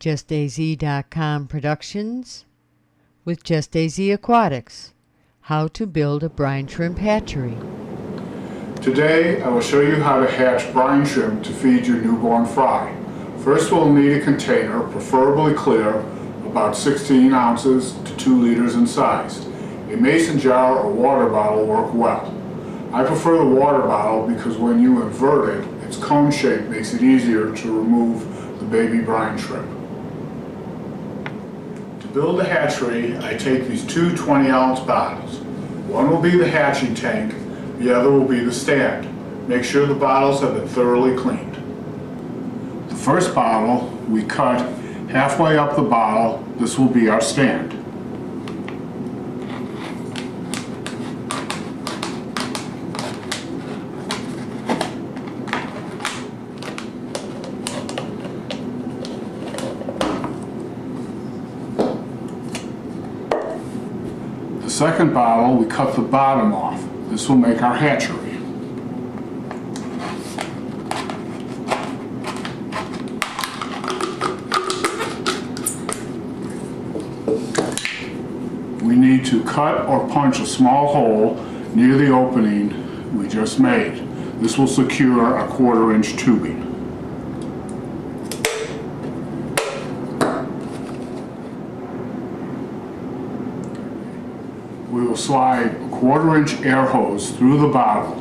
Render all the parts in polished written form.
JustAZ.com Productions with JustAZ Aquatics. How to build a brine shrimp hatchery. Today I will show you how to hatch brine shrimp to feed your newborn fry. First we'll need a container, preferably clear, about 16 ounces to 2 liters in size. A mason jar or water bottle work well. I prefer the water bottle because when you invert it, its cone shape makes it easier to remove the baby brine shrimp. To build a hatchery, I take these two 20-ounce bottles. One will be the hatching tank, the other will be the stand. Make sure the bottles have been thoroughly cleaned. The first bottle we cut halfway up the bottle. This will be our stand. The second bottle, we cut the bottom off. This will make our hatchery. We need to cut or punch a small hole near the opening we just made. This will secure a 1/4 inch tubing. We will slide a 1/4 inch air hose through the bottle,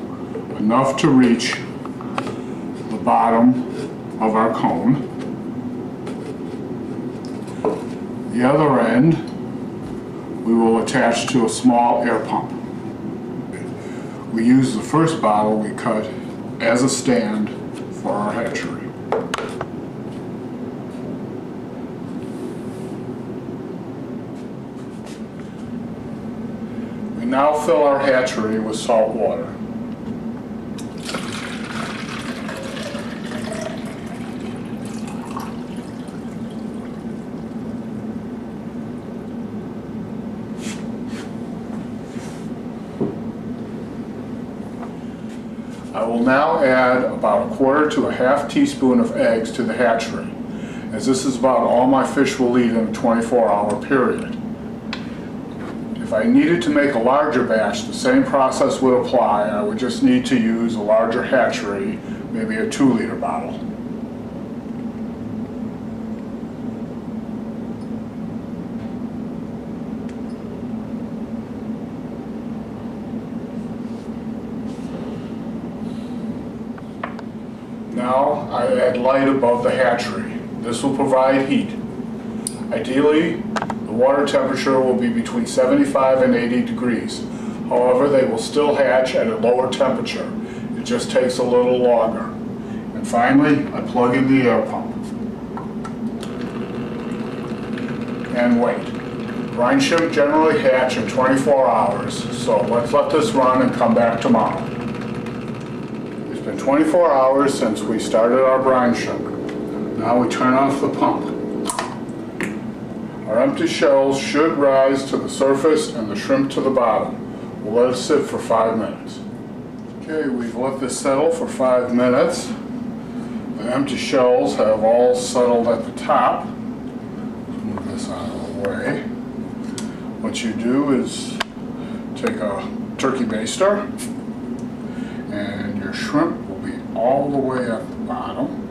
enough to reach the bottom of our cone. The other end we will attach to a small air pump. We use the first bottle we cut as a stand for our hatchery. We now fill our hatchery with salt water. I will now add about 1/4 to a 1/2 teaspoon of eggs to the hatchery, as this is about all my fish will eat in a 24-hour period. If I needed to make a larger batch, the same process would apply. I would just need to use a larger hatchery, maybe a 2-liter bottle. Now I add light above the hatchery. This will provide heat. Ideally, the water temperature will be between 75 and 80 degrees. However, they will still hatch at a lower temperature. It just takes a little longer. And finally, I plug in the air pump. And wait. Brine shrimp generally hatch in 24 hours, so let's let this run and come back tomorrow. It's been 24 hours since we started our brine shrimp. Now we turn off the pump. Our empty shells should rise to the surface and the shrimp to the bottom. We'll let it sit for 5 minutes. Okay, we've let this settle for 5 minutes. The empty shells have all settled at the top. Move this out of the way. What you do is take a turkey baster, and your shrimp will be all the way at the bottom.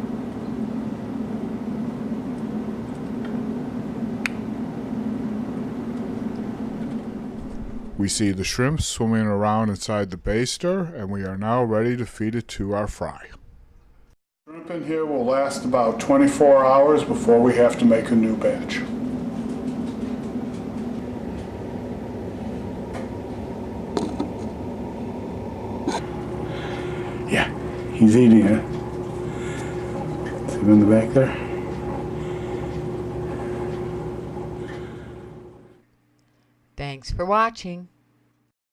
We see the shrimp swimming around inside the baster, and we are now ready to feed it to our fry. Shrimp in here will last about 24 hours before we have to make a new batch. Yeah, he's eating it. See him in the back there? Thanks for watching.